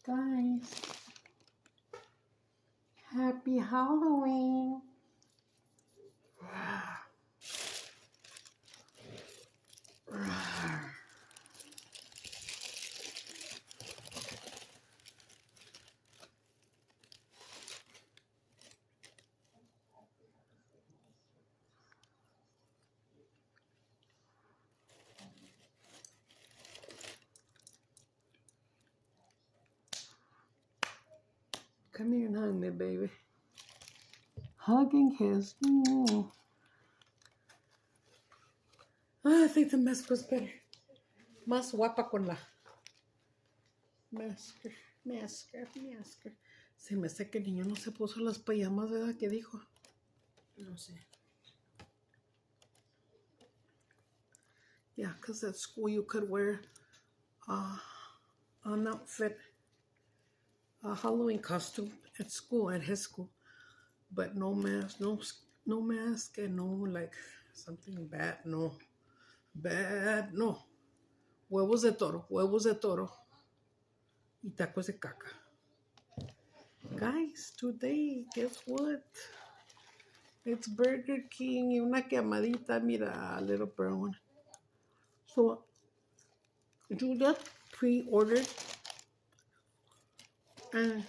Guys, happy Halloween. Come here and hug me, baby. Hugging his. I think the mask was better. Más guapa con la masker. Se me hace que el niño no se puso las pijamas, ¿verdad? ¿Qué dijo? No sé. Yeah, because at school you could wear an outfit, a Halloween costume at school, at his school, but no mask, no mask, and no like something bad, no. Huevos de toro, y tacos de caca. Guys, today, guess what? It's Burger King y una quemadita, mira, a little brown. So, Julia pre-ordered and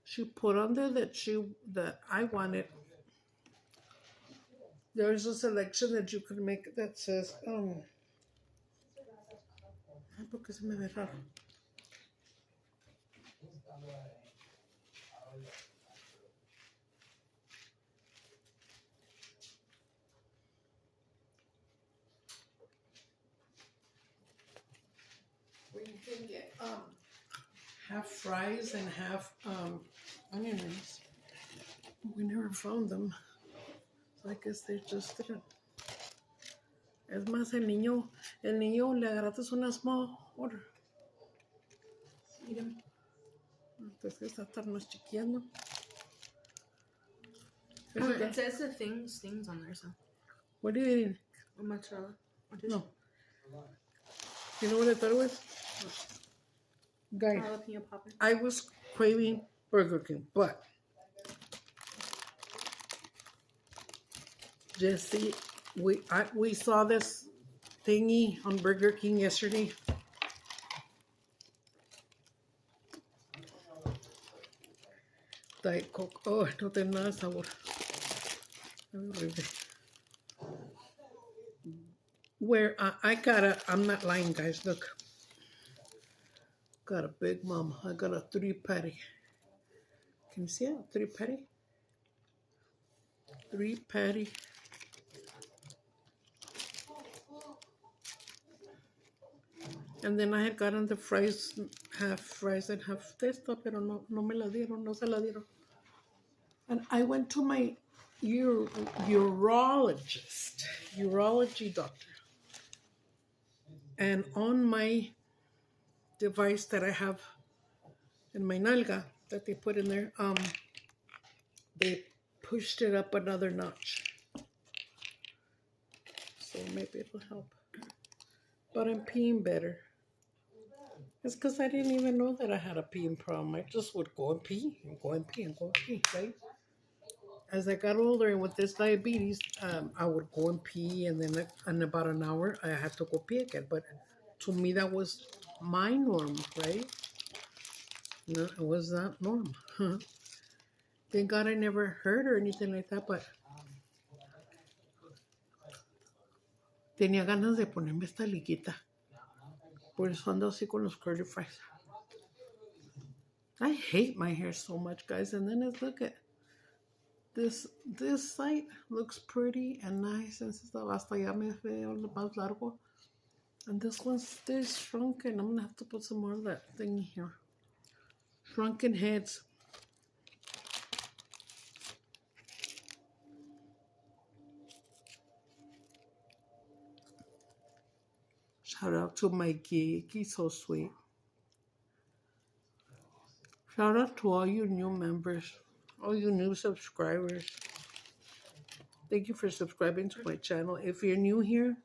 she put on there that I wanted. There's a selection that you could make that says, ¿por qué se me ve raro? Where you can get half fries and half onion rings. We never found them. So I guess they just didn't. Es más, el niño le agarraste una small order. Miren. Entonces está estarnos chiqueando. It says the things on there, so. What are you eating? Mozzarella. No. You know what I thought it was? Guys, Jalapeno popper. I was craving Burger King, but Jesse, we saw this thingy on Burger King yesterday. Diet Coke. Oh, no tiene nada de sabor. Where I'm not lying, guys. Look. Got a big mama. I got a 3-patty. Can you see it? 3-patty? 3-patty. And then I had gotten the fries, half fries and half de esto, pero no me la dieron, no se la dieron. And I went to my urology doctor. And on my device that I have in my nalga that they put in there, they pushed it up another notch. So maybe it'll help. But I'm peeing better. It's because I didn't even know that I had a peeing problem. I just would go and pee, right? As I got older and with this diabetes, I would go and pee, and then in about an hour, I had to go pee again. But to me, that was my norm, right? No, it was not normal. Thank God I never heard or anything like that, but tenía ganas de ponerme esta liguita. Por eso ando así con los curly fries. I hate my hair so much, guys. And then look at this side looks pretty and nice. And hasta ya me veo más largo. And this one's still shrunken. I'm gonna have to put some more of that thing here. Shrunken heads. Shout out to my geek. He's so sweet. Shout out to all you new members, all you new subscribers. Thank you for subscribing to my channel. If you're new here,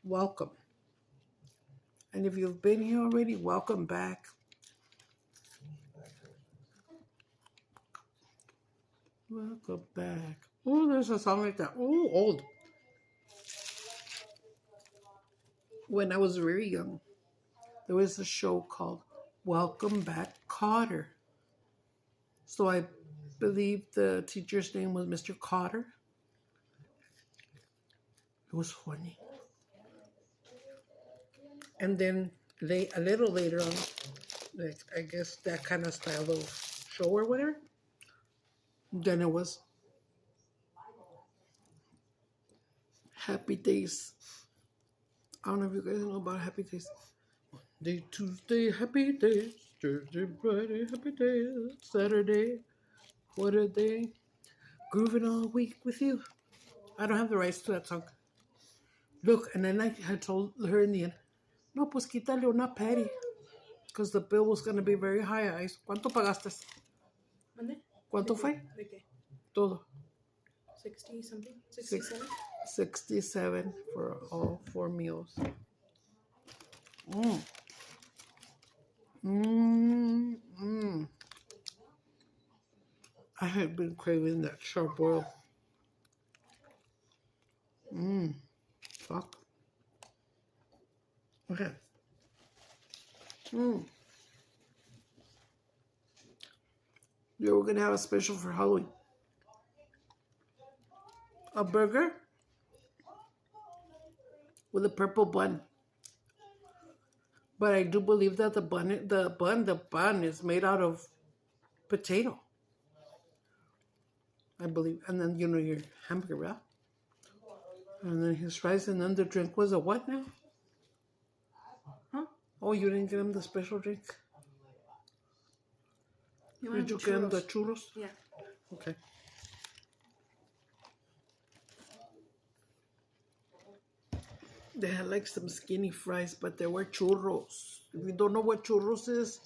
welcome. And if you've been here already, welcome back. Welcome back. Oh, there's a song like that. Oh, old. When I was very young, there was a show called Welcome Back, Cotter. So I believe the teacher's name was Mr. Cotter. It was funny. And then a little later on, like, I guess that kind of style of show or whatever, then it was Happy Days. I don't know if you guys know about Happy Days. Monday, Tuesday, Happy Days. Thursday, Friday, Happy Days. Saturday, what a day. Grooving all week with you. I don't have the rights to that song. Look, and then I had told her in the end, no, pues quítale una patty. Because the bill was going to be very high. ¿Cuánto pagaste? ¿Mande? ¿Cuánto fue? ¿De qué? Todo. 60 something? 67? 67 for all 4 meals. I had been craving that charbroil. Fuck. Okay. They were gonna have a special for Halloween. A burger with a purple bun. But I do believe that the bun is made out of potato. I believe. And then, you know, your hamburger wrap. And then his fries. And then the drink was a what now? Huh? Oh, you didn't get him the special drink? Did you get him the churros? Yeah. Okay. They had like some skinny fries, but they were churros. If you don't know what churros is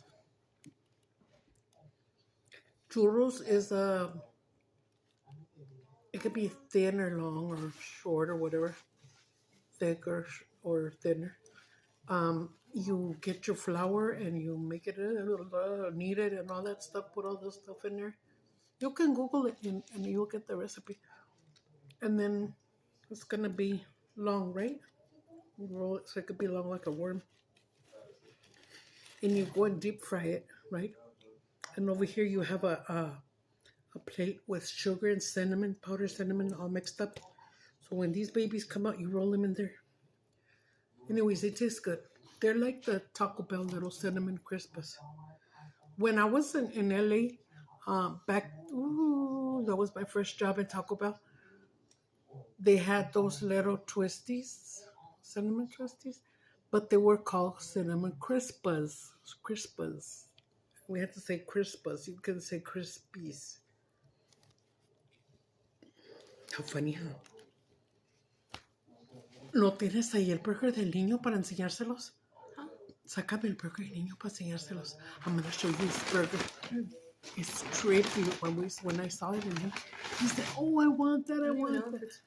it could be thin or long or short or whatever, thicker or thinner. You get your flour and you make it knead it and all that stuff, put all this stuff in there. You can Google it and you'll get the recipe. And then it's gonna be long, right? You roll it so it could be long like a worm. And you go and deep fry it, right? And over here you have a plate with sugar and cinnamon, powdered cinnamon, all mixed up. So when these babies come out, you roll them in there. Anyways, they taste good. They're like the Taco Bell little cinnamon Crispas. When I was in LA, that was my first job in Taco Bell. They had those little twisties, cinnamon twisties, but they were called cinnamon Crispas. Crispas. We had to say Crispas. You couldn't say Crispies. How funny, huh? ¿No tienes ahí el burger del niño para enseñárselos? Huh? Sácame el burger del niño para enseñárselos. I'm going to show you his burger. It's trippy. When I saw it in him, he said, oh, I want that, I want that.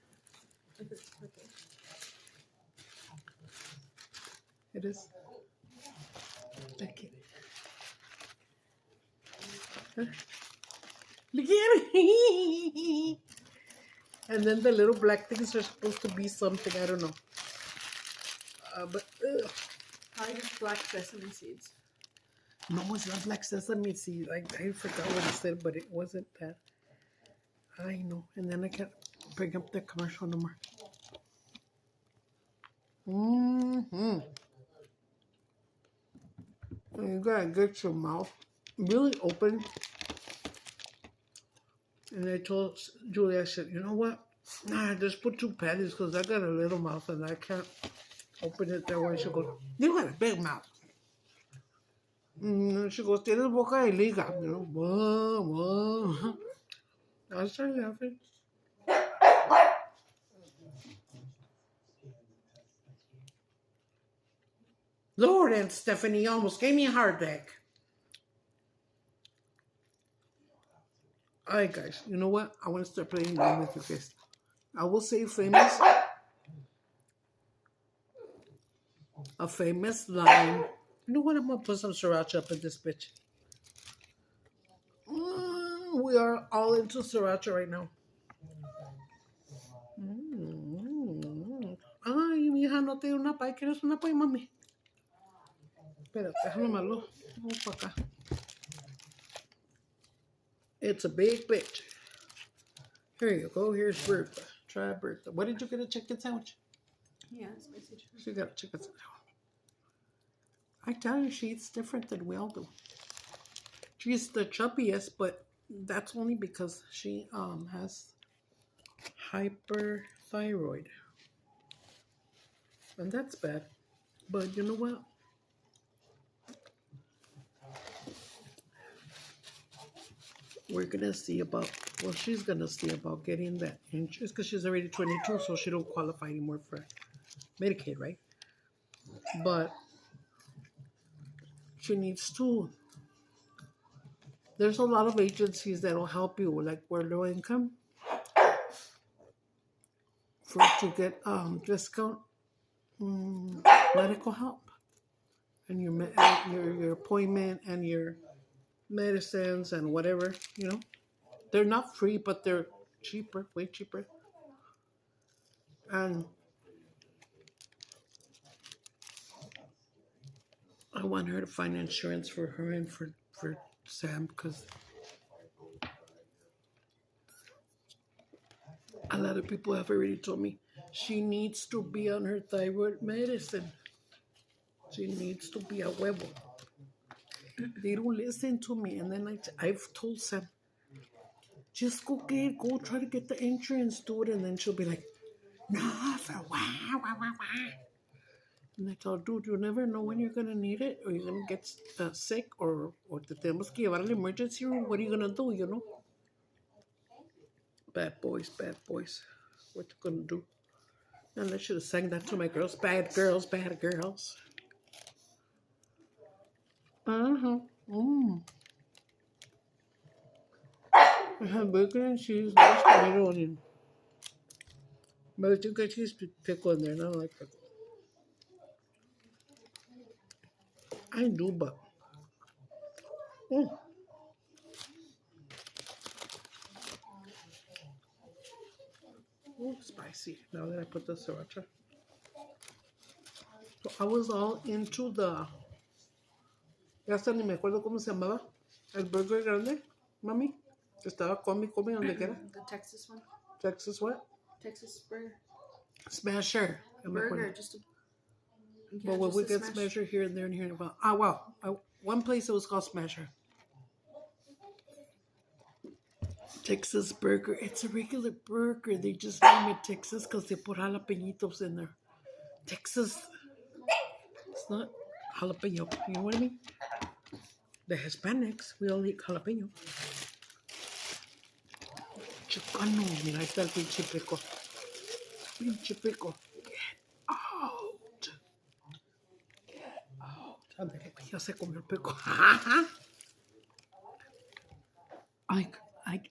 If it's okay. It is. Okay. Look at it. And then the little black things are supposed to be something, I don't know. But I use black sesame seeds. no, it's not black sesame seeds. I forgot what it said, but it wasn't that. I know. And then I can't bring up the commercial no more. You gotta get your mouth really open. And I told Julie, I said, you know what? Nah, just put 2 patties because I got a little mouth and I can't open it that way. She goes, you got a big mouth. She goes, tienes boca de liga. You know, whoa. I started laughing. Lord, Aunt Stephanie almost gave me a heart attack. Alright, guys, you know what? I want to start playing game with you guys. I will say famous. a famous line. You know what? I'm gonna put some sriracha up in this bitch. We are all into sriracha right now. Ay, mi hija no tiene una pay. ¿Quieres una pay, mami? Espérate, déjame malo. Vamos para acá. It's a big bitch. Here you go. Here's Bertha. Try Bertha. What did you get? A chicken sandwich? Yeah, spicy chicken. She got a chicken sandwich. I tell you, she eats different than we all do. She's the chubbiest, but that's only because she has hyperthyroid. And that's bad. But you know what? We're gonna see about, well, she's gonna see about getting that insurance because she's already 22, so she don't qualify anymore for Medicaid, right? But she needs to. There's a lot of agencies that'll help you, like we're low income, to get discount medical help, and your appointment and your medicines and whatever, you know. They're not free, but they're cheaper, way cheaper. And I want her to find insurance for her and for Sam, because a lot of people have already told me she needs to be on her thyroid medicine. She needs to be a huevo. They don't listen to me. And then I've told Sam, just go try to get the insurance, dude. And then she'll be like, no, for wah. And I told her, dude, you never know when you're going to need it, or you're going to get sick, or te tenemos que llevar al emergency room. What are you going to do, you know? Bad boys. What you going to do? And I should have sang that to my girls. Bad girls. I have bacon and cheese, nice tomato onion. But I think I cheese pickle in there, and I don't like pickle. I do, but spicy. Now that I put the sriracha. So I was all into the. Ya hasta ni me acuerdo cómo se llamaba. El burger grande, mami. Estaba come donde quiera. The Texas one. Texas what? Texas burger. Smasher. Burger, just a. But when we get Smasher here and there and here about. One place it was called Smasher. Texas burger. It's a regular burger. They just name it Texas because they put jalapeñitos in there. Texas. It's not jalapeno. You know what I mean? The Hispanics, we all eat jalapeno. Chicano. Mira, ahí está el pinche pico. Pinche pico. Get out. Ándale, ya se comió el pico.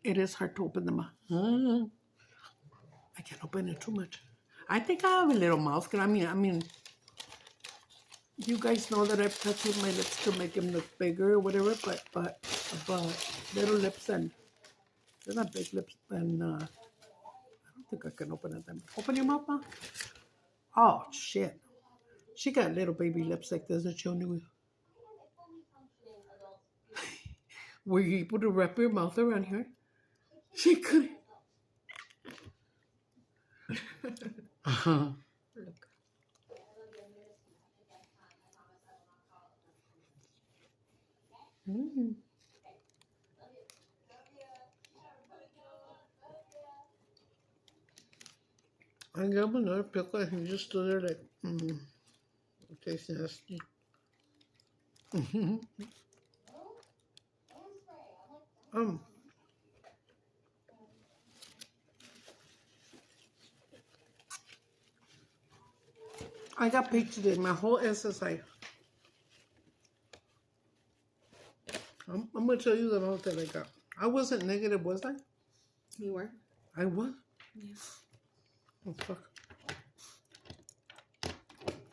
It is hard to open them up. I can't open it too much. I think I have a little mouth. I mean, you guys know that I've touched with my lips to make them look bigger or whatever, but little lips, and they're not big lips, and I don't think I can open it. Open your mouth, Ma. Oh, shit. She got little baby lips like this that she only. Were you able to wrap your mouth around here? She couldn't. I got another pickle and he just stood there like, it tastes nasty. I got paid today. My whole SSI. I'm going to tell you the amount that I got. I wasn't negative, was I? You were? I was? Yeah. Oh, fuck.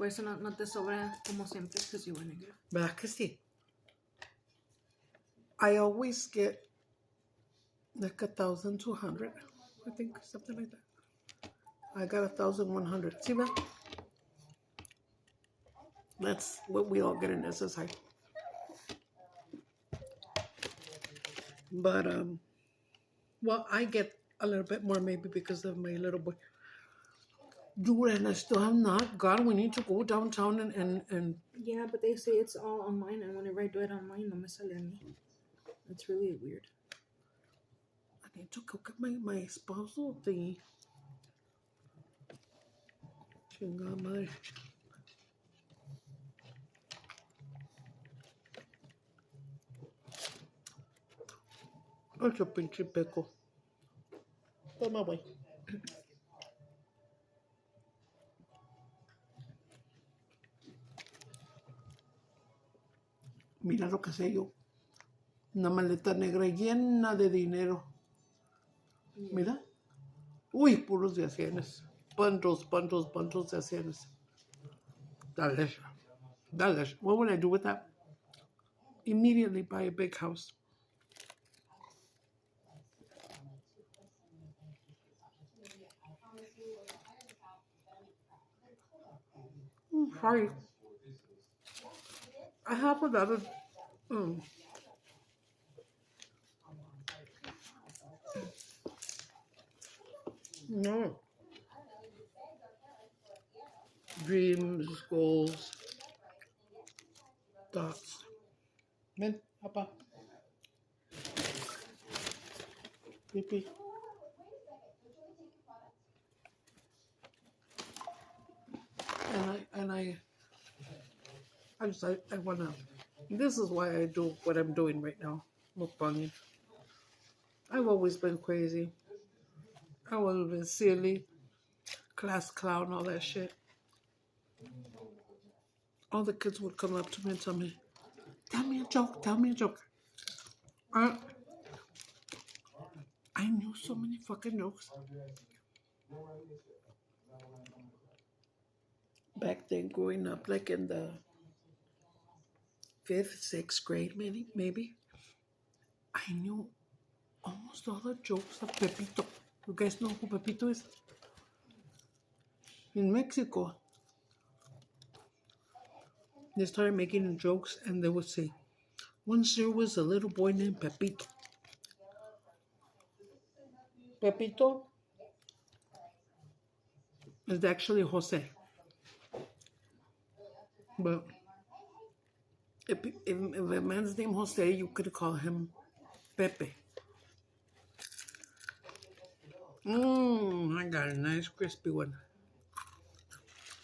Por eso no te sobra como siempre, because you were negative. ¿Verdad que sí? I always get like 1,200, I think, something like that. I got 1,100. See that? That's what we all get in SSI. But well, I get a little bit more maybe because of my little boy. Dude, and I still have not gone. We need to go downtown and Yeah, but they say it's all online, and whenever I do it online, no me sale a mí. It's really weird. I need to go get my spousal thingy. Chingada madre. Ocho pinche peco. Toma, güey. Mira lo que sé yo. Una maleta negra llena de dinero. Mira. Uy, puros de acciones. Bundles de acciones. Delish. Delish. What would I do with that? Immediately buy a big house. Sorry. I have a lot of no dreams, goals, thoughts. Ven, papa. Pee. And I wanna. This is why I do what I'm doing right now. Mukbanging. I've always been crazy. I've always been silly, class clown, all that shit. All the kids would come up to me and tell me, "Tell me a joke. Tell me a joke." I knew so many fucking jokes. Back then, growing up, like in the 5th, 6th grade, maybe, I knew almost all the jokes of Pepito. You guys know who Pepito is? In Mexico, they started making jokes and they would say, once there was a little boy named Pepito. Pepito is actually Jose. But if a man's name Jose, you could call him Pepe. I got a nice crispy one.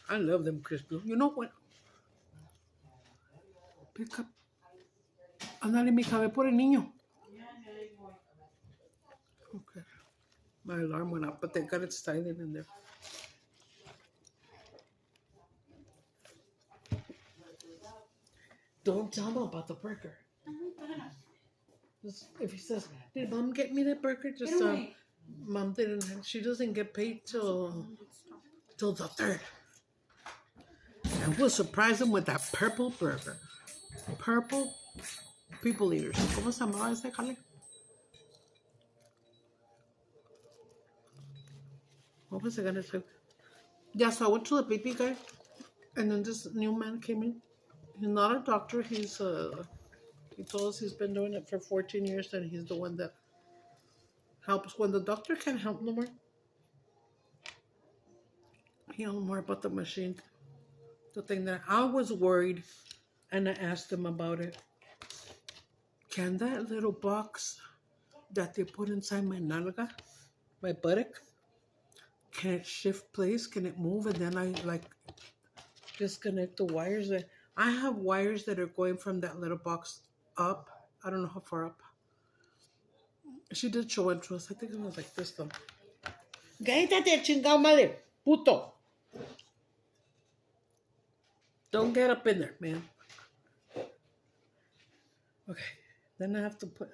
I love them crispy. You know what? Pick up. Andale, mija, ve por el niño. Okay. My alarm went up, but they got it silent in there. Don't tell him about the burger. Just, if he says, "Did Mom get me that burger?" Just Mom didn't. She doesn't get paid till the 3rd. And we'll surprise him with that purple burger. Purple people eaters. ¿Cómo se llamaba ese jale? What was I gonna say? Yeah, so I went to the baby guy, and then this new man came in. He's not a doctor. He told us he's been doing it for 14 years, and he's the one that helps when the doctor can't help no more. He knows more about the machine. The thing that I was worried, and I asked him about it. Can that little box that they put inside my nalga, my buttock, can it shift place? Can it move? And then I disconnect the wires. I have wires that are going from that little box up. I don't know how far up. She did show it to us. I think it was like this though. Cállate, chingado madre, puto. Don't get up in there, man. Okay, then I have to put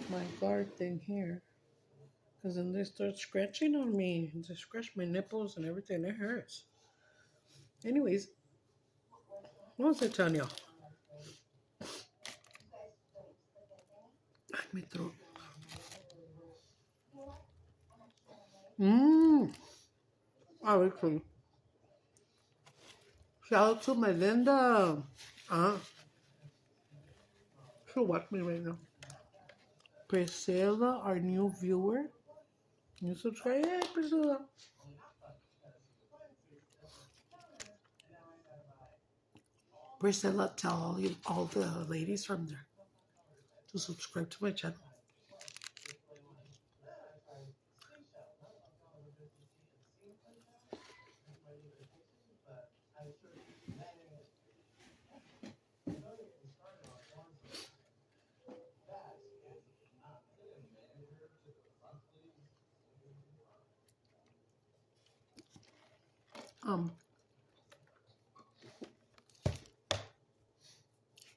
my guard thing here. Because then they start scratching on me. They scratch my nipples and everything. It hurts. Anyways, what was I telling y'all? My throat. Obviously. Shout out to my Linda. She'll watch me right now. Priscilla, our new viewer. You subscribe? Hey, Priscilla. Priscilla, tell all the ladies from there to subscribe to my channel.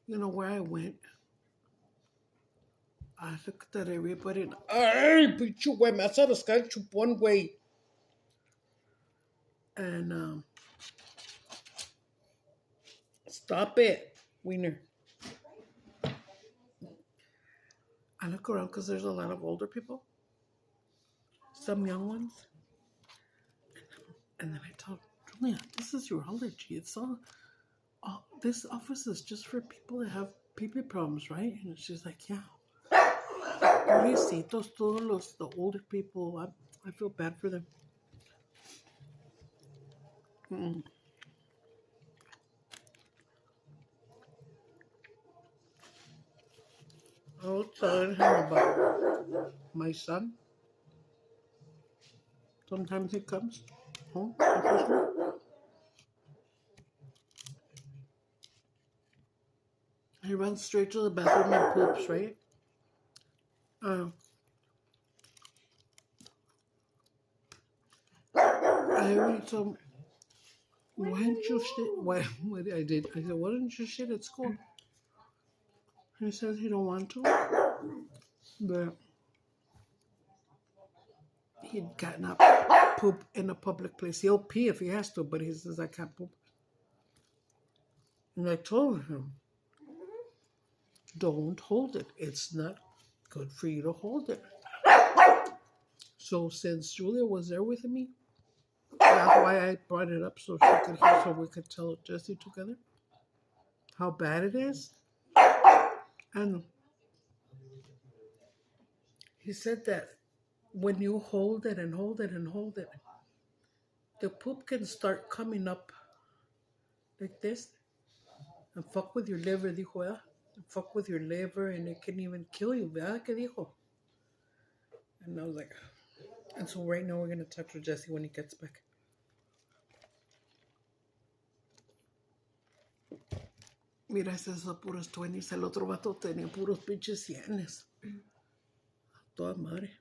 You know where I went? I looked at everybody. Ay, pinche güey, me hace rascar el chupón, güey. And stop it, Wiener. I look around because there's a lot of older people, some young ones, and then I told Julia, "This is urology. It's all this office is just for people that have pee-pee problems, right?" And she's like, "Yeah." Pobrecitos, todos the older people. I feel bad for them. I was telling him about my son. Sometimes he comes home on Christmas. He runs straight to the bathroom and poops, right? I already told him, why didn't you shit? What I did? I said, why didn't you shit at school? He says he don't want to, but he cannot poop in a public place. He'll pee if he has to, but he says I can't poop. And I told him, don't hold it. It's not good for you to hold it. So since Julia was there with me, that's why I brought it up so she could hear, so we could tell Jesse together how bad it is. And he said that when you hold it and hold it and hold it, the poop can start coming up like this and fuck with your liver, dijo, ¿eh? Fuck with your liver, and it can even kill you, ¿verdad? ¿Qué dijo? And I was like, and so right now we're going to talk to Jesse when he gets back. Mira, esas son puros 20s. El otro vato tenía puros pinches 100s. Toda madre.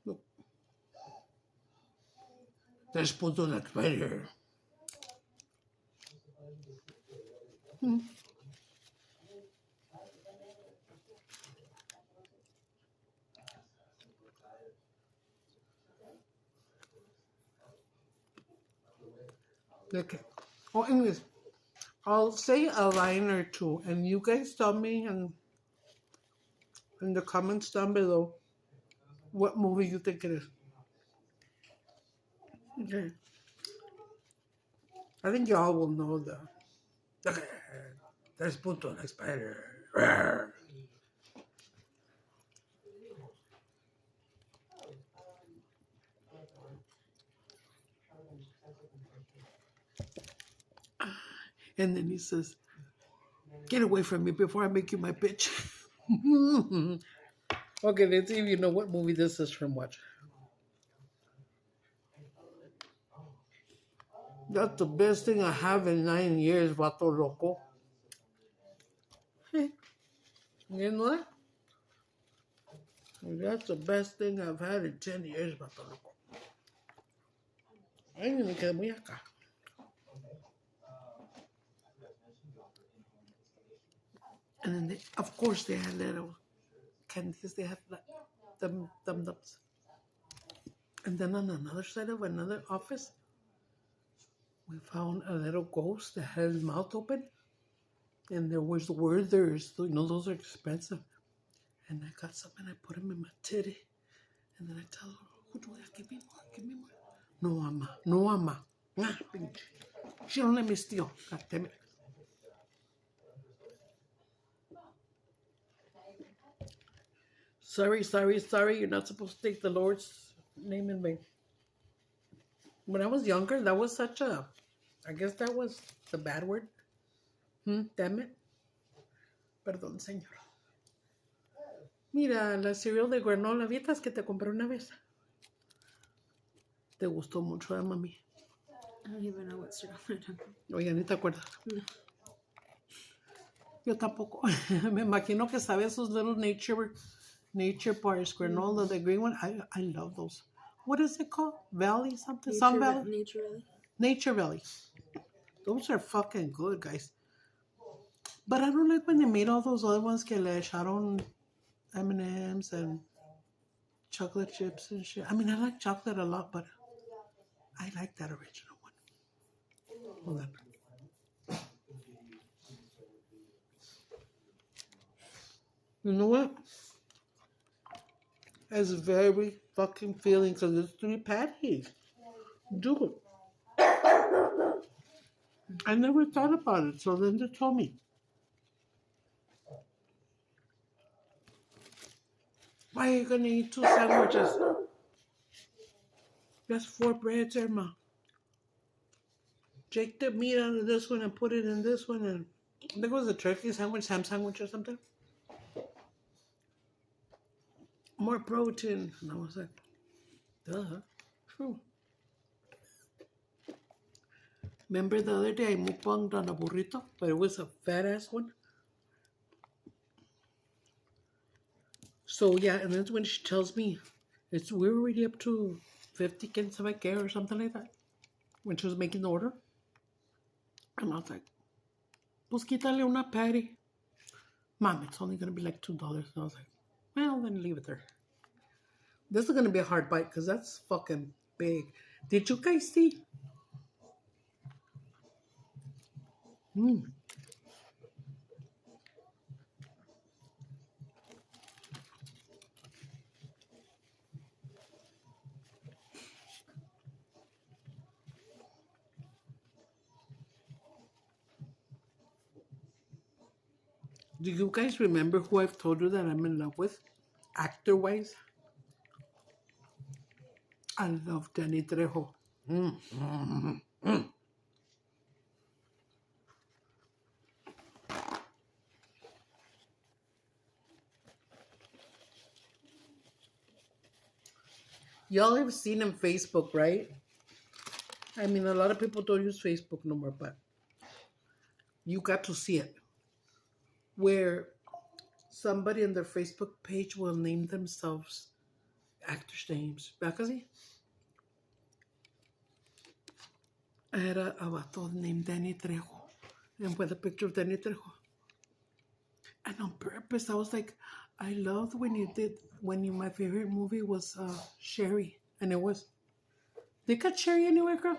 Look. 3 puntos de expired. Okay. Oh, anyways, I'll say a line or two, and you guys tell me in the comments down below what movie you think it is. Okay. I think y'all will know the. Okay. 3 puntos de expired. And then he says, get away from me before I make you my bitch. Okay, let's see if you know what movie this is from. Watch. That's the best thing I have in 9 years, vato loco. You know what? That's the best thing I've had in 10 years, vato loco. Ay, me quedé muy acá. And then, of course, they had little candies. They had like dum-dums. And then on another side of another office, we found a little ghost that had his mouth open. And there was Werthers. You know, those are expensive. And I got some and I put them in my titty. And then I tell her, oh, give me more, give me more. No, ama, no, ama. Nah, pinche. She don't let me steal. God damn it. Sorry. You're not supposed to take the Lord's name in vain. When I was younger, that was such a... I guess that was the bad word. Damn it. Perdón, señor. Mira, la cereal de granola vietas que te compré una vez. Te gustó mucho, mami. I don't even know what cereal we're talking about. Oye, ni te acuerdas. No. Yo tampoco. Me imagino que sabes esos little nature bars, granola, the green one. I love those. What is it called? Valley something? Sun Valley? Nature Valley. Nature Valley. Those are fucking good, guys. But I don't like when they made all those other ones que le echaron M&M's and chocolate chips and shit. I mean, I like chocolate a lot, but I like that original one. Hold on. You know what? It's very fucking filling because it's 3 patties. Dude. I never thought about it, so then they told me. Why are you gonna eat 2 sandwiches? That's 4 breads, Irma. Take the meat out of this one and put it in this one, and I think it was a turkey sandwich, ham sandwich or something. More protein. And I was like, duh, true. Remember the other day I mukbanged on a burrito, but it was a fat ass one. So yeah, and that's when she tells me we're already up to 50 cans of care or something like that. When she was making the order. And I was like, pues quítale una patty. Mom, it's only gonna be like $2. And I was like, well, then leave it there. This is gonna be a hard bite because that's fucking big. Did you guys see? Do you guys remember who I've told you that I'm in love with? Actor-wise? I love Danny Trejo. Y'all have seen him Facebook, right? I mean, a lot of people don't use Facebook no more, but you got to see it. Where somebody on their Facebook page will name themselves actors' names. ¿Verdad que sí? Era a vato named Danny Trejo. And with a picture of Danny Trejo. And on purpose, I was like, I loved my favorite movie was Sherry. And it was, they got Sherry anywhere, girl?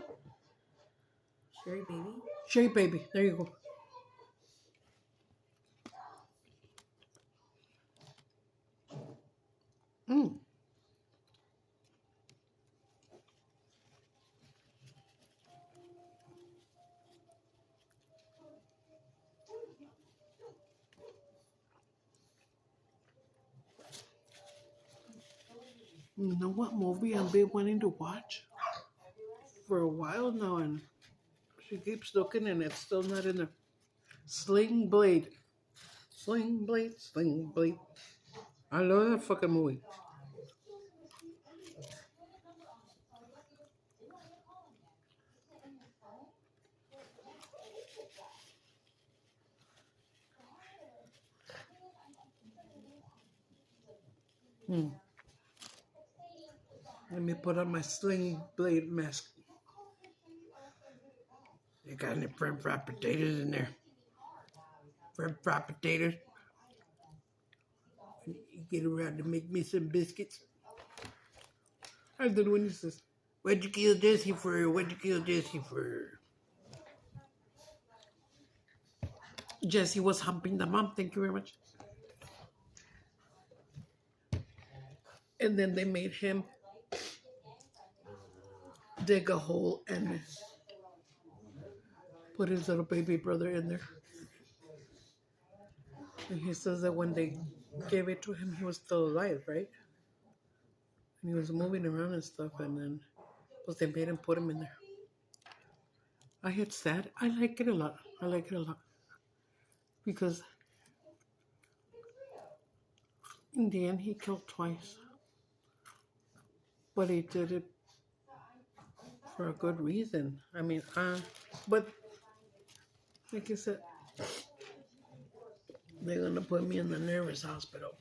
Sherry Baby? Sherry Baby, there you go. You know what movie I've been wanting to watch for a while now, and she keeps looking and it's still not in there. Sling Blade. Sling Blade, Sling Blade. I love that fucking movie. Let me put on my Sling Blade mask. You got any french fried potatoes in there? French fried potatoes? when you get around to make me some biscuits. And then when he says, what'd you kill Jesse for? What'd you kill Jesse for? Jesse was humping the mom. Thank you very much. And then they made him dig a hole and put his little baby brother in there. And he says that when they gave it to him, he was still alive, right? And he was moving around and stuff, and then they made him put him in there. It's sad. I like it a lot. I like it a lot. Because in the end, he killed twice. But he did it for a good reason. I mean, but like I said, they're going to put me in the nervous hospital.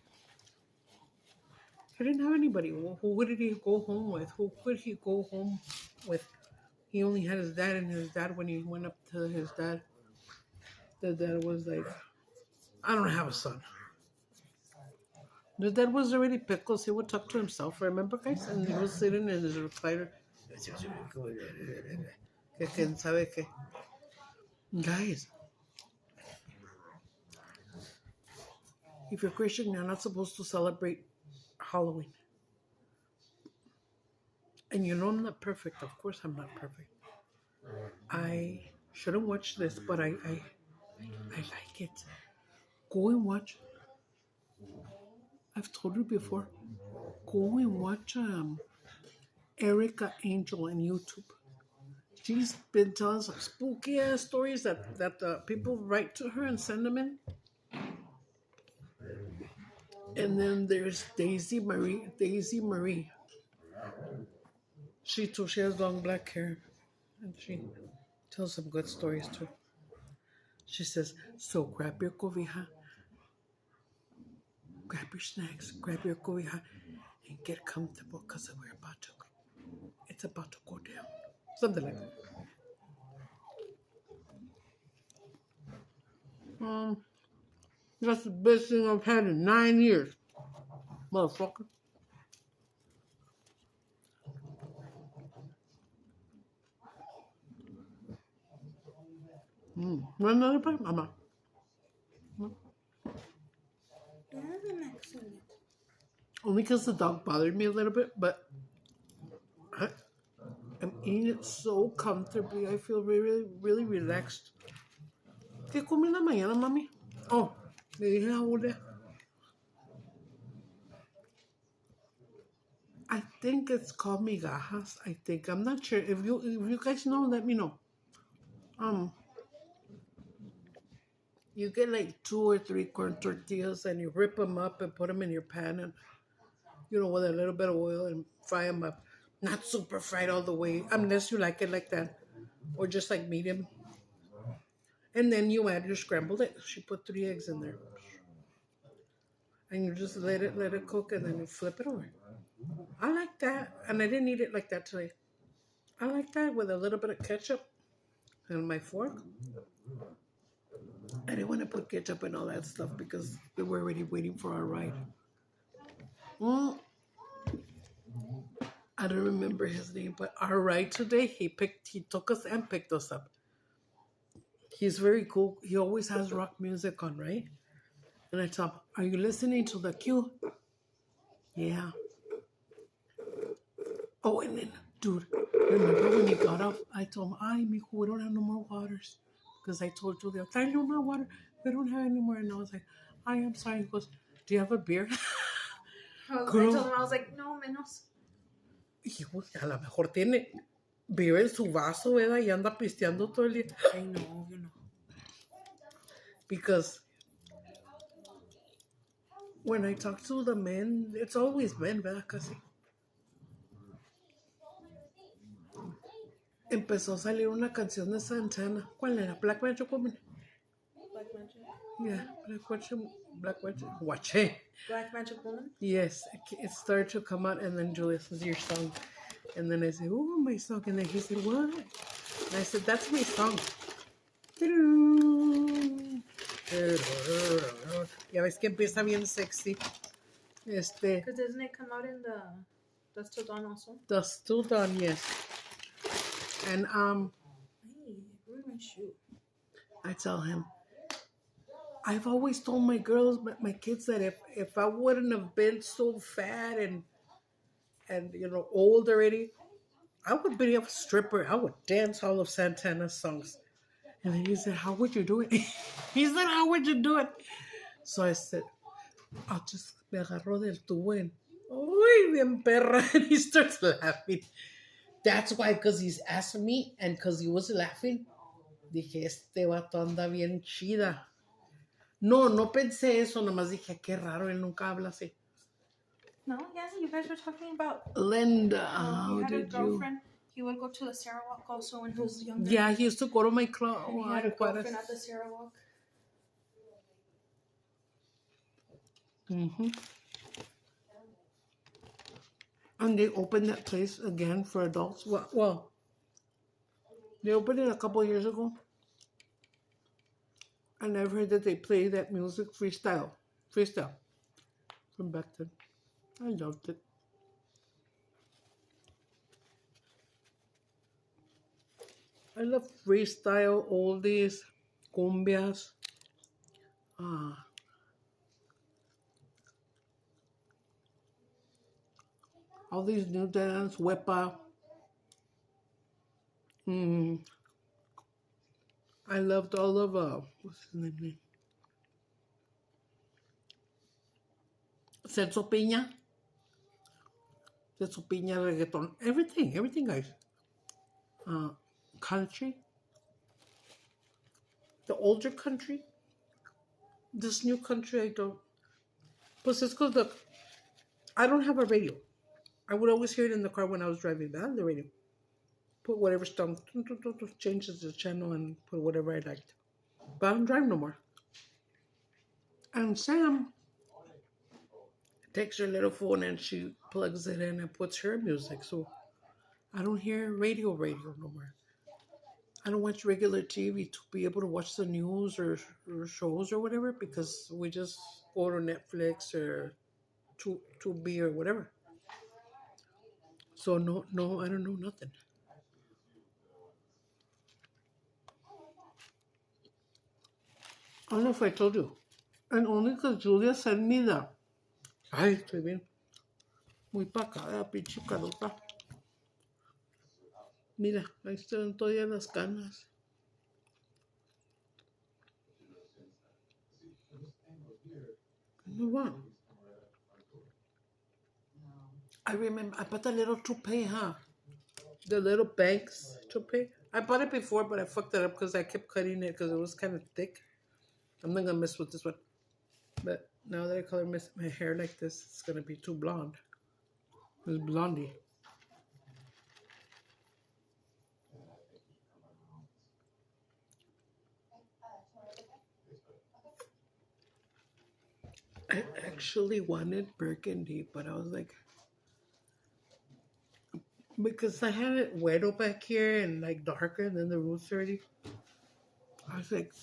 I didn't have anybody. Who did he go home with? Who could he go home with? He only had his dad, and his dad, when he went up to his dad, the dad was like, I don't have a son. The dad was already pickles. He would talk to himself, remember, guys? And he was sitting in his recliner. Guys, if you're Christian, you're not supposed to celebrate Halloween. And you know I'm not perfect. Of course I'm not perfect. I shouldn't watch this, but I like it. Go and watch. I've told you before. Go and watch Erica Angel on YouTube. She's been telling some spooky ass stories that people write to her and send them in. And then there's Daisy Marie. She too, she has long black hair. And she tells some good stories too. She says, so grab your cobija, grab your snacks, grab your cobija, and get comfortable because it's about to go down. Something like that. That's the best thing I've had in 9 years, motherfucker. Want another bite, Mama? Only because the dog bothered me a little bit, but I'm eating it so comfortably. I feel really, really relaxed. ¿Qué comí en la mañana, mami? Oh, le dije a Julia. I think it's called migajas. I think. I'm not sure. If you guys know, let me know. You get like 2 or 3 corn tortillas and you rip them up and put them in your pan and, with a little bit of oil and fry them up. Not super fried all the way, unless you like it like that. Or just like medium. And then you add your scrambled eggs. She put 3 eggs in there. And you just let it cook and then you flip it over. I like that. And I didn't eat it like that today. I like that with a little bit of ketchup and my fork. I didn't want to put ketchup and all that stuff because we were already waiting for our ride. I don't remember his name, but our ride today, he took us and picked us up. He's very cool. He always has rock music on, right? And I told him, are you listening to the queue? Yeah. Oh, and then, dude, remember when he got off, I told him, ay, mijo, we don't have no more waters. Because I told Julia, I no more water. We don't have any more. And I was like, I'm sorry. He goes, do you have a beer? I told him, I was like, no, menos. Hijo, a lo mejor tiene beer en su vaso, ¿verdad? Y anda pisteando todo el día. I know, Because when I talk to the men, it's always men, ¿verdad? Casi. Empezó a salir una canción de Santana. ¿Cuál era? Black Magic Woman. Black Magic? Yeah, Black Magic. Watch it. Black Magic Woman? Yes, it started to come out, and then Julia says, your song. And then I said, oh, my song. And then he said, what? And I said, that's my song. Ya ves que empieza bien sexy. Because doesn't it come out in the Dust Till Dawn also? Dust Till Dawn, yes. And Hey, I ruined my shoe. I tell him, I've always told my girls, my kids, that if I wouldn't have been so fat and old already, I would be a stripper. I would dance all of Santana's songs. And then he said, how would you do it? He said, how would you do it? So I said, I'll just me agarro del tubo and uy, bien perra. And he starts laughing. That's why, because he's asked me and because he was laughing, dije, este vato anda bien chida. No pensé eso, nomás dije, qué raro, él nunca habla así. No, yeah, you guys were talking about Linda, he how had a did you? girlfriend. He would go to the Sarah Walk also when he was younger. Yeah, he used to go to my club. And he had a girlfriend at the Sarah Walk. Mm-hmm. And they opened that place again for adults. Well, they opened it a couple years ago. And I've heard that they play that music freestyle from back then. I loved it. I love freestyle, oldies, cumbias. All these new dance, wepa. I loved all of what's his name? Celso Piña, reggaeton, everything, guys. Country, the older country, this new country I don't. Plus, it's because I don't have a radio. I would always hear it in the car when I was driving. I have the radio. Put whatever song, changes the channel and put whatever I liked. But I don't drive no more. And Sam takes her little phone and she plugs it in and puts her music. So I don't hear radio no more. I don't watch regular TV to be able to watch the news or shows or whatever, because we just go to Netflix or Tubi or whatever. So no, I don't know nothing. I don't know if I told you. And only because Julia sent me the... Ay, estoy bien. Muy pacada, pinche carota. Mira, ahí están todavía las canas. What? I remember, I bought a little toupee, huh? The little Banks toupee. I bought it before, but I fucked it up because I kept cutting it because it was kind of thick. I'm not going to mess with this one. But now that I color my hair like this, it's going to be too blonde. It's blondie. I actually wanted burgundy, but I was like, because I had it wetter back here and like darker than the roots already. I was like,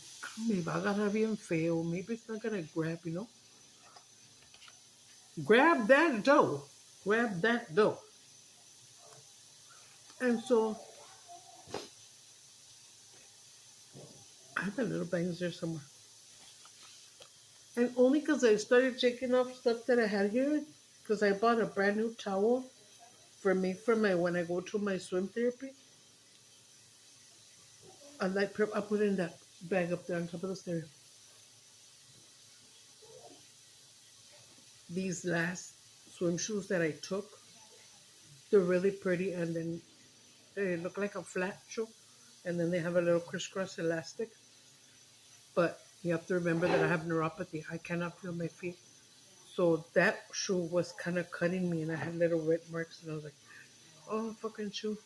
maybe I gotta be feo. Maybe it's not gonna grab, Grab that dough. Grab that dough. And so I have a little bangs there somewhere. And only because I started taking off stuff that I had here, because I bought a brand new towel for me for when I go to my swim therapy. I put it in that bag up there on top of the stairs. These last swim shoes that I took, they're really pretty, and then they look like a flat shoe, and then they have a little crisscross elastic. But you have to remember that I have neuropathy. I cannot feel my feet. So that shoe was kind of cutting me, and I had little red marks, and I was like, oh, fucking shoe.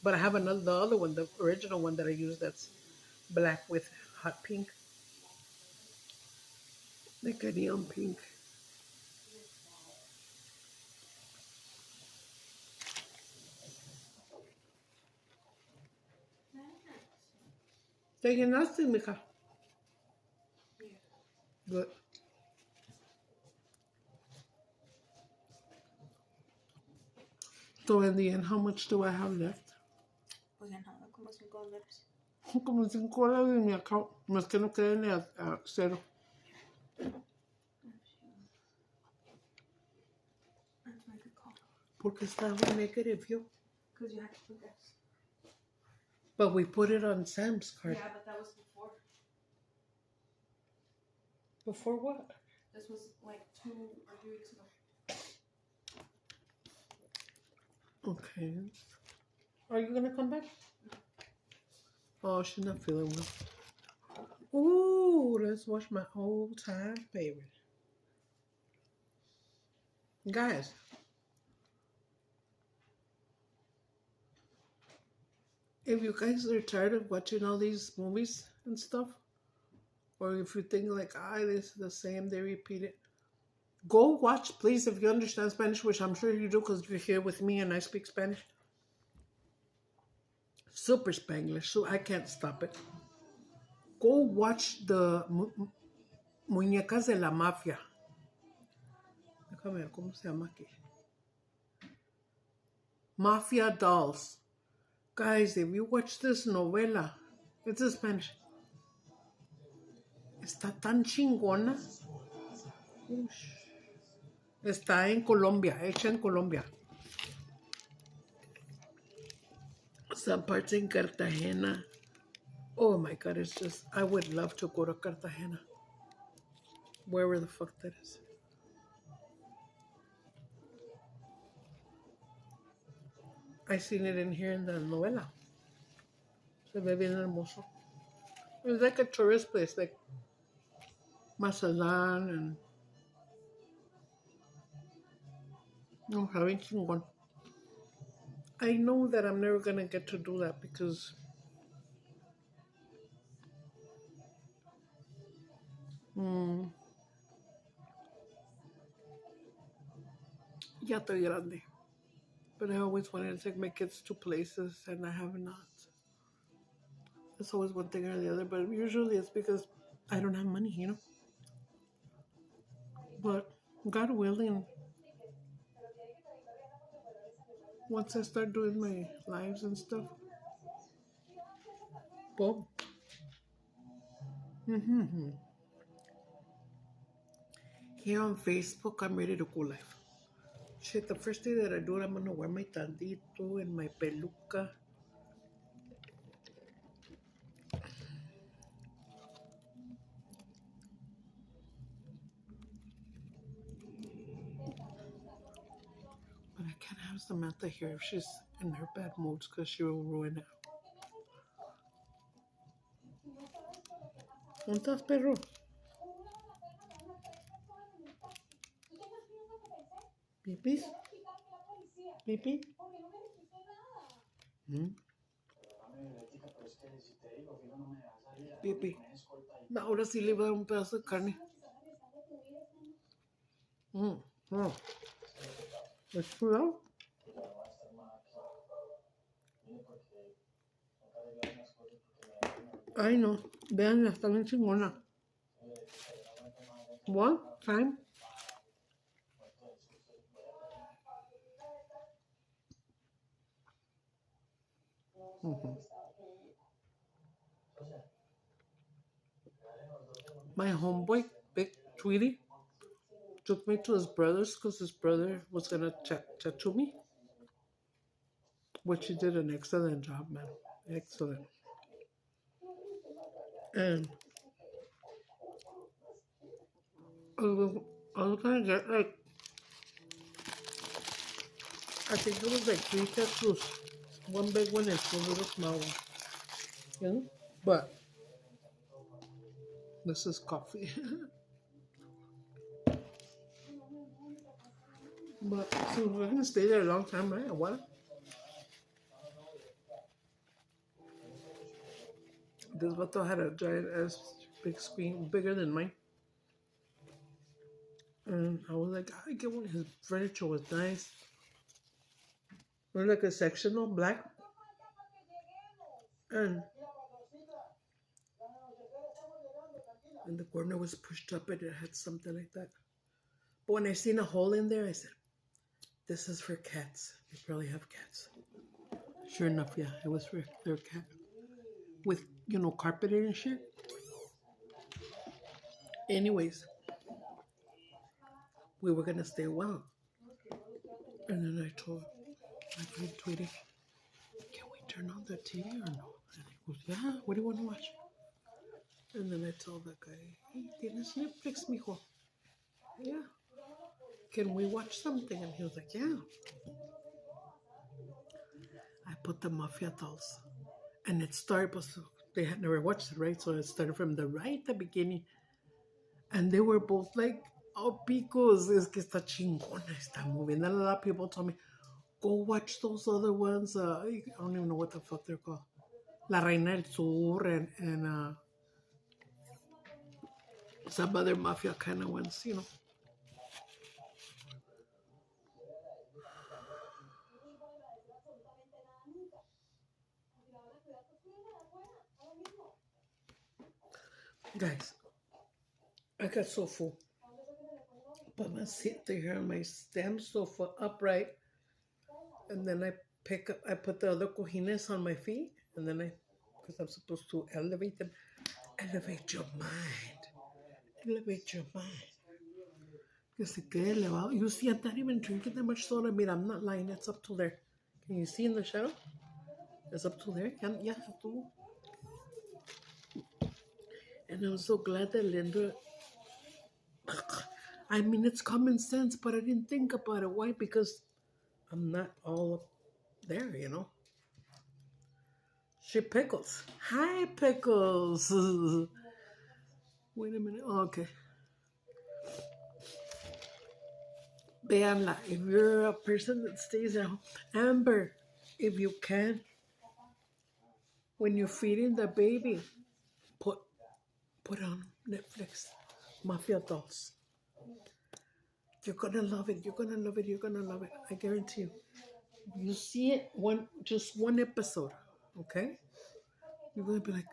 But I have the other one, the original one that I use, that's black with hot pink. Like a neon pink. ¿Te llenaste, mija? Yeah. Good. So in the end, how much do I have left? Pues ya nada, como $5. Como $5 en mi account. Más que no quede ni a cero. Let's make a call. Porque estaba negative, yo. Because you had to put gas. But we put it on Sam's card. Yeah, but that was before. Before what? This was like 2 or 3 weeks ago. Okay. Are you gonna come back? Oh, she's not feeling well. Ooh, let's watch my old time favorite. Guys, if you guys are tired of watching all these movies and stuff, or if you think like, this is the same, they repeat it, go watch, please, if you understand Spanish, which I'm sure you do because you're here with me and I speak Spanish. Super Spanglish, so I can't stop it. Go watch the Muñecas de la Mafia. Déjame ver cómo se llama aquí. Mafia Dolls. Guys, if you watch this novela, it's in Spanish. Está tan chingona. Ush. Está en Colombia, hecha en Colombia. Some parts in Cartagena. Oh my God, it's just, I would love to go to Cartagena. Wherever the fuck that is. I seen it in here in the novela. Se ve bien hermoso. It's like a tourist place, like Mazatlan and... No, having chingón. I know that I'm never gonna get to do that because... Ya estoy grande. But I always wanted to take my kids to places and I have not. It's always one thing or the other, but usually it's because I don't have money, you know? But God willing, once I start doing my lives and stuff, boom. Here on Facebook, I'm ready to go live. Shit, the first day that I do it, I'm gonna wear my tandito and my peluca. But I can't have Samantha here if she's in her bad moods because she will ruin it. ¿Dónde estás, perro? ¿Pipis? ¿Pipi? Pipi. Ahora sí le voy a dar un pedazo de carne. ¿Es chulo? Ay, no. Veanla, está bien chingona. One time. My homeboy, Big Tweety, took me to his brother's because his brother was going to tattoo me. Which he did an excellent job, man. Excellent. And I was going to get like, I think it was like 3 tattoos. One big one and 2 little small ones. You know? But this is coffee. But so we're gonna stay there a long time, right? A while. This vato had a giant ass big screen, bigger than mine. And I was like, I get one. His furniture was nice. It was like a sectional black. And the corner was pushed up and it had something like that. But when I seen a hole in there, I said, This is for cats. They probably have cats. Sure enough, yeah, it was for their cat. With, you know, carpeted and shit. Anyways, we were gonna stay a while. And then I told my friend tweeted, can we turn on the TV or no? And he goes, yeah, what do you want to watch? And then I told the guy, hey, ¿tienes Netflix, mijo? Yeah. Can we watch something? And he was like, yeah. I put the Mafia dolls. And it started, they had never watched it, right? So it started from the beginning. And they were both like, oh, picos, es que está chingona esta movie. And then a lot of people told me, go watch those other ones. I don't even know what the fuck they're called. La Reina del Sur and some other mafia kind of ones, you know. Guys, I got so full. But I'm sitting here on my damn sofa upright, and then I put the other cojines on my feet, and then because I'm supposed to elevate them. Elevate your mind. Elevate your mind. Que se quede elevado. You see, I'm not even drinking that much soda. I mean, I'm not lying. It's up to there. Can you see in the shadow? It's up to there. Yeah, up to. And I'm so glad that Linda. I mean, it's common sense, but I didn't think about it. Why? Because I'm not all up there, you know. She pickles. Hi, pickles. Wait a minute. Oh, okay. Veanla, if you're a person that stays at home, Amber, if you can, when you're feeding the baby, put on Netflix, Mafia Dolls. You're gonna love it. You're gonna love it. You're gonna love it. I guarantee you. You see it just one episode, okay? You're gonna be like,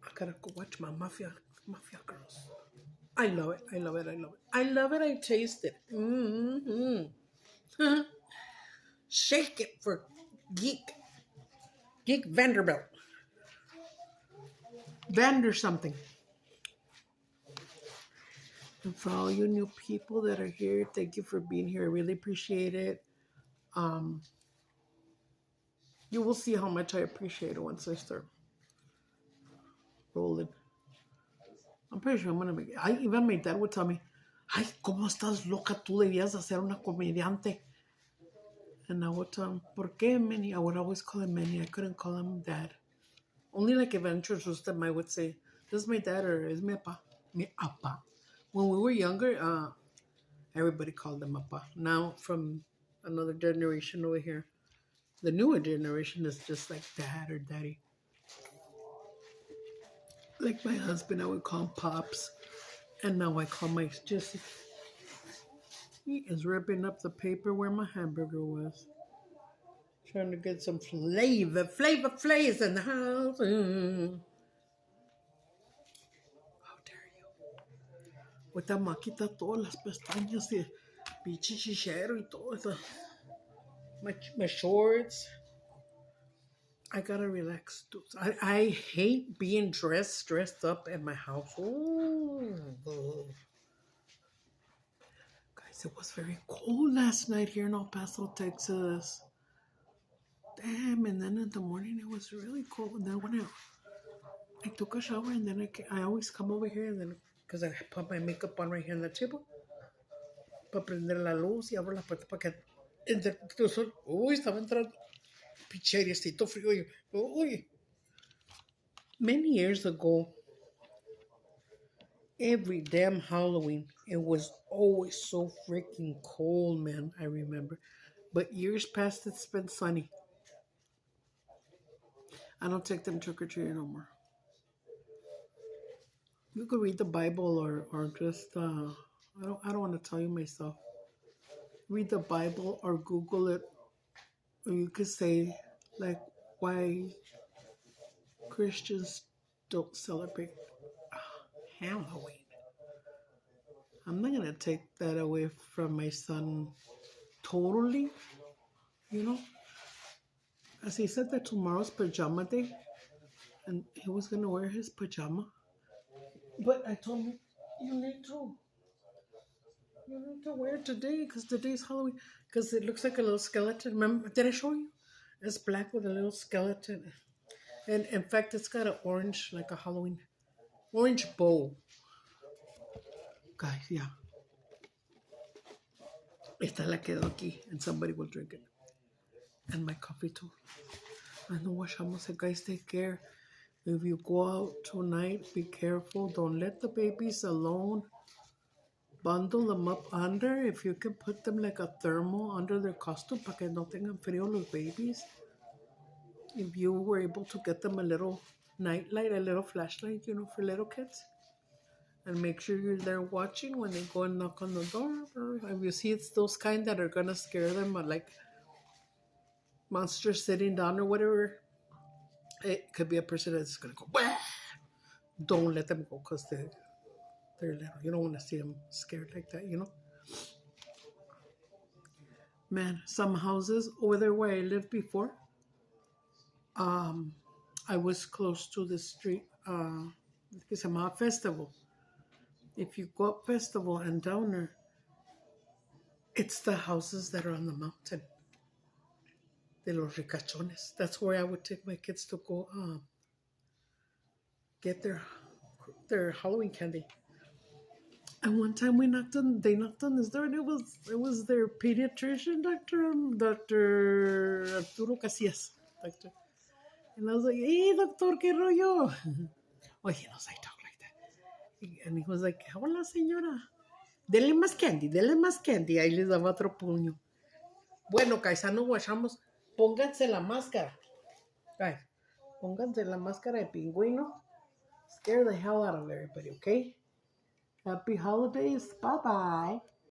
I gotta go watch my Mafia girls. I love it. I love it. I love it. I love it. I taste it. Mm-hmm. Shake it for Geek Vanderbilt. Vander something. And for all you new people that are here, thank you for being here. I really appreciate it. You will see how much I appreciate it once I start rolling. I'm pretty sure I'm gonna make it. Even my dad would tell me, ay, ¿cómo estás loca? Tú debías de ser una comediante. And I would tell him, ¿por qué, Manny? I would always call him Manny. I couldn't call him dad. Only like if I introduced him, I would say, this is my dad or is mi apa. Mi apa. When we were younger, everybody called him apa. Now, from another generation over here, the newer generation is just like dad or daddy. Like my husband, I would call him Pops. And now I call my Jesse. He is ripping up the paper where my hamburger was. Trying to get some flavors in the house. How dare you? Ahorita me quita todas las pestañas y pinche chichero y todo eso. My shorts. I gotta relax too. I hate being dressed up at my house. Ooh. Guys, it was very cold last night here in El Paso, Texas. Damn, and then in the morning it was really cold. And then when I took a shower, and then I always come over here, and then because I put my makeup on right here on the table, para prender la luz y abro la puerta para que entre el sol. Uy, estaba entrando pinche airecito frío. Uy. Many years ago, every damn Halloween, it was always so freaking cold, man. I remember. But years past, it's been sunny. I don't take them trick-or-treating no more. You could read the Bible or just, I don't want to tell you myself. Read the Bible or Google it. Or you could say, like, why Christians don't celebrate Halloween. I'm not gonna take that away from my son totally, you know. As he said that tomorrow's pajama day, and he was gonna wear his pajama. But I told him, you need to. You need to wear it today because today's Halloween. Because it looks like a little skeleton. Remember, did I show you? It's black with a little skeleton. And in fact, it's got an orange, like a Halloween, orange bow. Guys, yeah. Esta la quedo aquí and somebody will drink it. And my coffee too. I know what Shamo said, guys, take care. If you go out tonight, be careful. Don't let the babies alone. Bundle them up under. If you can put them like a thermal under their costume para que no tengan frío los babies. If you were able to get them a little night light, a little flashlight, you know, for little kids. And make sure you're there watching when they go and knock on the door. Or if you see it's those kind that are going to scare them, like monsters sitting down or whatever. It could be a person that's going to go, bah! Don't let them go because they're little. You don't want to see them scared like that, you know? Man, some houses over there where I lived before, I was close to the street, que se llama Festival. If you go up Festival and down there, it's the houses that are on the mountain. De los ricachones. That's where I would take my kids to go get their Halloween candy. And one time they knocked on this door, and it was their pediatrician, Dr. Arturo Casillas. Doctor. And I was like, hey, doctor, ¿qué rollo? Oh, he knows I talk like that. And he was like, hola, señora. Dele más candy. Ahí les daba otro puño. Bueno, guys, no guachamos. Pónganse la máscara. Guys, pónganse la máscara de pingüino. Scare the hell out of everybody, okay? Happy holidays. Bye-bye.